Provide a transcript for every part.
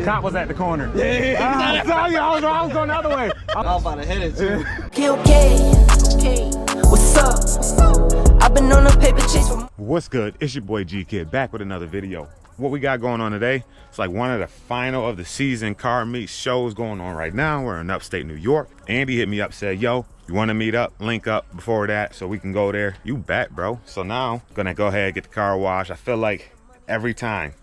cop was at the corner. Yeah. I saw you. I was going the other way. I was about to hit it too. Okay. What's up? I've been on a paper chase for. What's good? It's your boy G Kid back with another video. What we got going on today? It's like one of the final of the season car meet shows going on right now. We're in upstate New York. Andy hit me up, said, yo, you want to meet up, link up before that so we can go there? You bet, bro. So now gonna go ahead and get the car washed. I feel like every time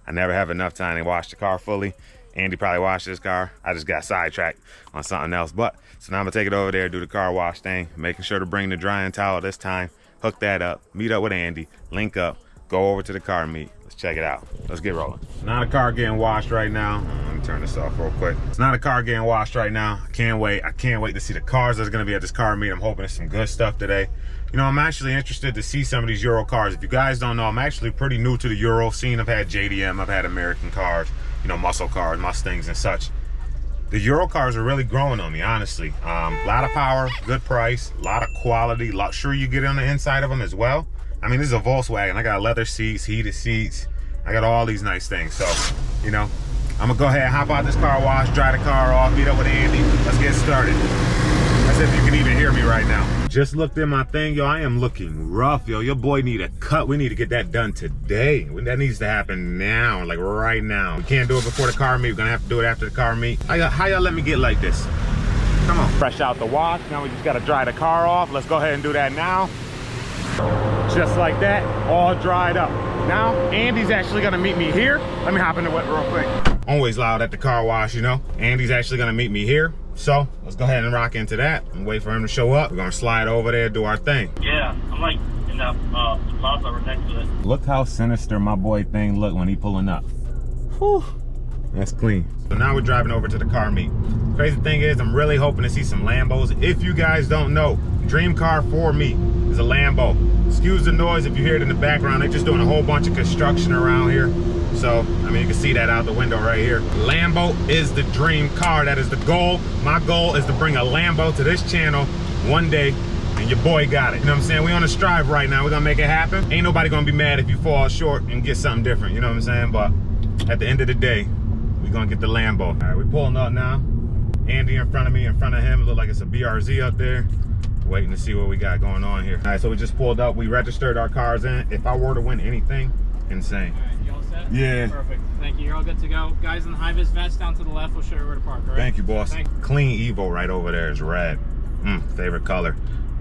I never have enough time to wash the car fully. Andy probably washed his car. I just got sidetracked on something else. But so now I'm gonna take it over there, do the car wash thing, making sure to bring the drying towel this time, hook that up, meet up with Andy, link up, go over to the car meet. Let's check it out. Let's get rolling. Now the car getting washed right now. Let me turn this off real quick. It's not a car getting washed right now. I can't wait. I can't wait to see the cars that's gonna be at this car meet. I'm hoping it's some good stuff today. You know, I'm actually interested to see some of these Euro cars. If you guys don't know, I'm actually pretty new to the Euro scene. I've had JDM, I've had American cars, you know, muscle cars, Mustangs and such. The Euro cars are really growing on me, honestly. A lot of power, good price, a lot of quality, luxury you get on the inside of them as well. I mean, this is a Volkswagen. I got leather seats, heated seats. I got all these nice things. So, you know, I'm gonna go ahead and hop out this car wash, dry the car off, meet up with Andy. Let's get started. As if you can even hear me right now. Just looked in my thing, yo, I am looking rough, yo. Your boy need a cut. We need to get that done today. That needs to happen now, like right now. We can't do it before the car meet. We're gonna have to do it after the car meet. How y'all let me get like this? Come on. Fresh out the wash. Now we just gotta dry the car off. Let's go ahead and do that now. Just like that, all dried up. Now, Andy's actually gonna meet me here. Let me hop in the whip real quick. Always loud at the car wash, you know. Andy's actually gonna meet me here. So, let's go ahead and rock into that and wait for him to show up. We're gonna slide over there, do our thing. Yeah, I'm like in that plaza right next to it. Look how sinister my boy thing look when he pulling up. Whew, that's clean. So now we're driving over to the car meet. Crazy thing is, I'm really hoping to see some Lambos. If you guys don't know, dream car for me is a Lambo. Excuse the noise if you hear it in the background. They're just doing a whole bunch of construction around here. So, I mean, you can see that out the window right here. Lambo is the dream car. That is the goal. My goal is to bring a Lambo to this channel one day, and your boy got it. You know what I'm saying? We on a strive right now. We're gonna make it happen. Ain't nobody gonna be mad if you fall short and get something different. You know what I'm saying? But at the end of the day, we're gonna get the Lambo. All right, we're pulling up now. Andy in front of me, in front of him. It look like it's a BRZ up there. Waiting to see what we got going on here. All right, so we just pulled up. We registered our cars in. If I were to win anything, insane. You all set? Yeah. Perfect. Thank you. You're all good to go. Guys in the high-vis vest down to the left will show you where to park, all right? Thank you, boss. Thank you. Clean Evo right over there is red. Favorite color.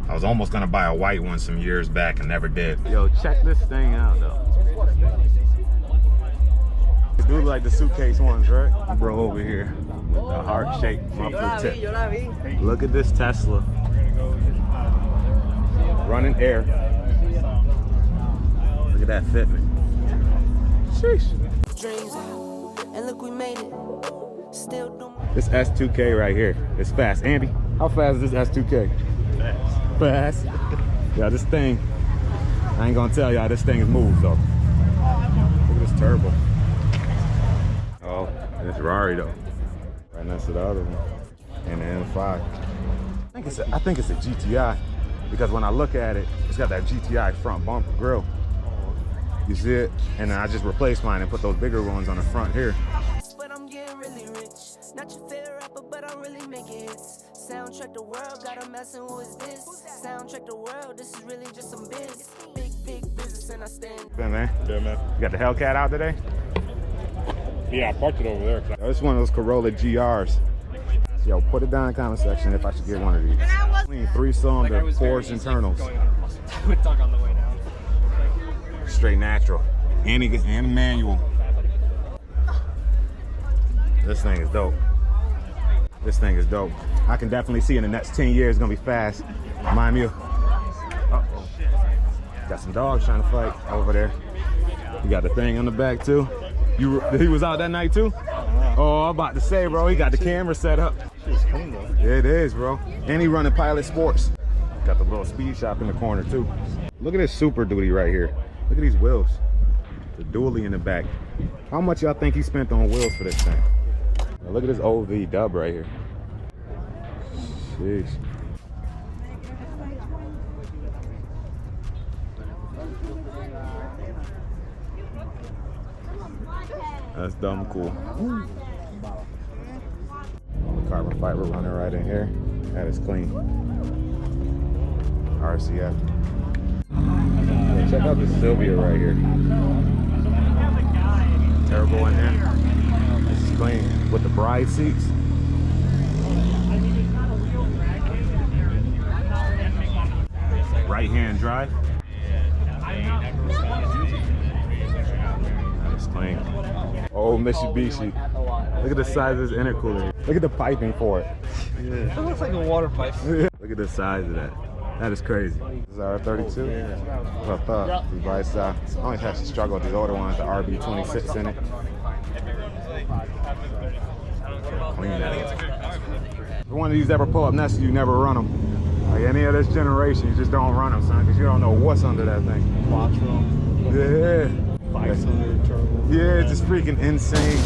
I was almost gonna buy a white one some years back and never did. Yo, check this thing out though. These do like the suitcase ones, right? Bro over here with the heart-shaped muffler tip. Look at this Tesla. Running air. Look at that fitment. Sheesh. And look, we made it. Still don't. This S2K right here is fast. Andy, how fast is this S2K? Fast. Yeah, this thing, I ain't gonna tell y'all this thing is moved though. Look at this turbo. Oh, and it's Rari though. Right next to the other one. And the M5. I think it's a GTI because when I look at it, it's got that GTI front bumper grille. You see it? And then I just replaced mine and put those bigger ones on the front here. But I'm getting really rich. Not your favorite rapper, but I'm really making hits. Soundtrack the world, got a messing who is this? Soundtrack the world, this is really just some biz. Big business and I stand. Yeah, man. Yeah, man. You got the Hellcat out today? Yeah, I parked it over there. This is one of those Corolla GRs. Yo, put it down in the comment section if I should get one of these. Clean 3-cylinder Porsche internals. Quick talk on the way down. Straight natural. And manual. This thing is dope. This thing is dope. I can definitely see in the next 10 years it's gonna be fast. Remind me of, uh-oh. Got some dogs trying to fight over there. You got the thing on the back too. He was out that night too? Oh, I'm about to say, bro, he got the camera set up. It's clean though. Yeah, it is, bro. And he running Pilot Sports. Got the little speed shop in the corner too. Look at this Super Duty right here. Look at these wheels. The dually in the back. How much y'all think he spent on wheels for this thing? Now look at this OV dub right here. Jeez. That's dumb cool. Carbon fiber runner right in here. That is clean. RCF. Yeah, check out this Sylvia right here. Turbo in there. This is clean with the bride seats. Right hand drive. That is clean. Oh, Mitsubishi. Look at the size of this intercooler. Look at the piping for it. Yeah. It looks like a water pipe. Look at the size of that. That is crazy. This is our 32. Yeah. What I thought. These bikes, I always have to struggle with these older ones, the RB26 in it. Clean that. If one of these ever pull up next to you, never run them. Like any of this generation, you just don't run them, son, because you don't know what's under that thing. Quattro. Yeah. 500 turbo. Yeah, it's just freaking insane.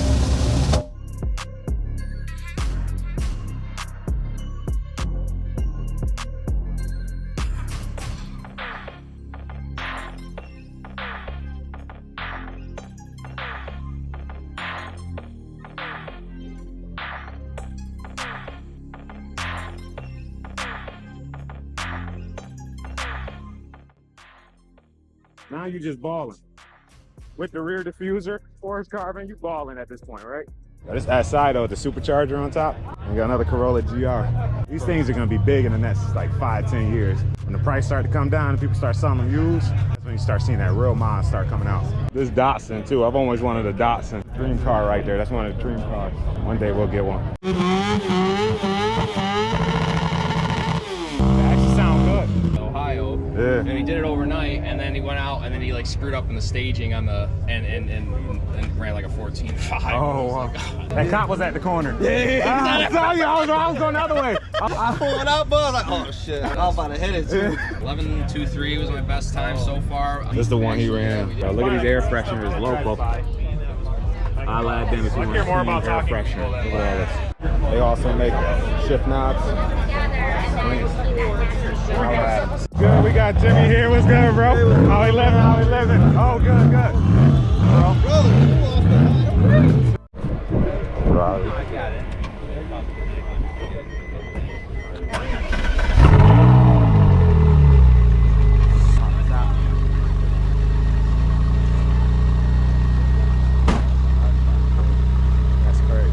Now you just balling. With the rear diffuser, forged carbon, you balling at this point, right? This outside though, the supercharger on top. And got another Corolla GR. These things are gonna be big in the next like 5-10 years. When the price start to come down and people start selling them used, that's when you start seeing that real miles start coming out. This Datsun too, I've always wanted a Datsun. Dream car right there, that's one of the dream cars. One day we'll get one. They actually sound good. Ohio. Yeah. And he did it overnight, and then he went out, and then he like screwed up in the staging on the and ran like a 14.5. Oh, wow. That cop was at the corner. Yeah. I saw you. I was going the other way. I pulled up, but I was like, oh shit, I was about to hit it too. 11.23 was my best time so far. This is the one he ran. Bro, look at these air fresheners, local. I'll add them if you want to see air freshener. Look at all this. They also make shift knobs. Good, we got Jimmy here. What's good, bro? How he living? How he living? Oh, good, good. Bro. That's crazy.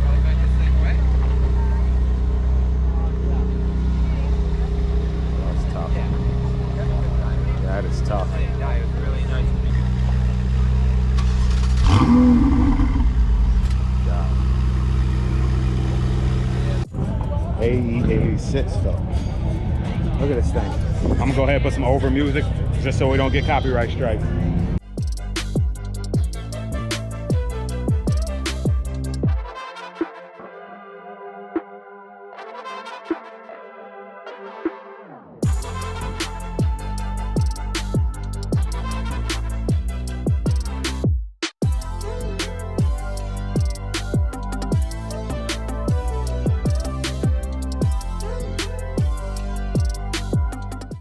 That's tough. That is tough. AE86 though. Look at this thing. I'm gonna go ahead and put some over music just so we don't get copyright strike.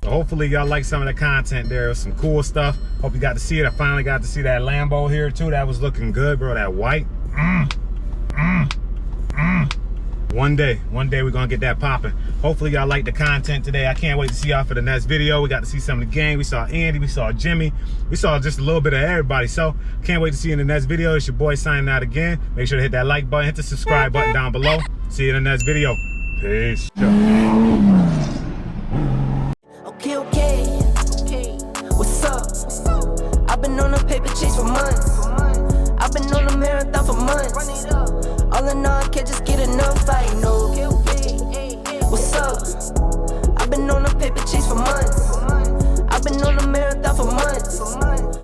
Hopefully y'all like some of the content there. Some cool stuff. Hope you got to see it. I finally got to see that Lambo here too. That was looking good, bro. That white. One day we're gonna get that popping. Hopefully y'all like the content today. I can't wait to see y'all for the next video. We got to see some of the gang. We saw Andy, we saw Jimmy, we saw just a little bit of everybody. So can't wait to see you in the next video. It's your boy signing out again. Make sure to hit that like button, hit the subscribe button down below. See you in the next video. Peace. Okay. What's up? I've been on a paper chase for months. I've been on a marathon for months.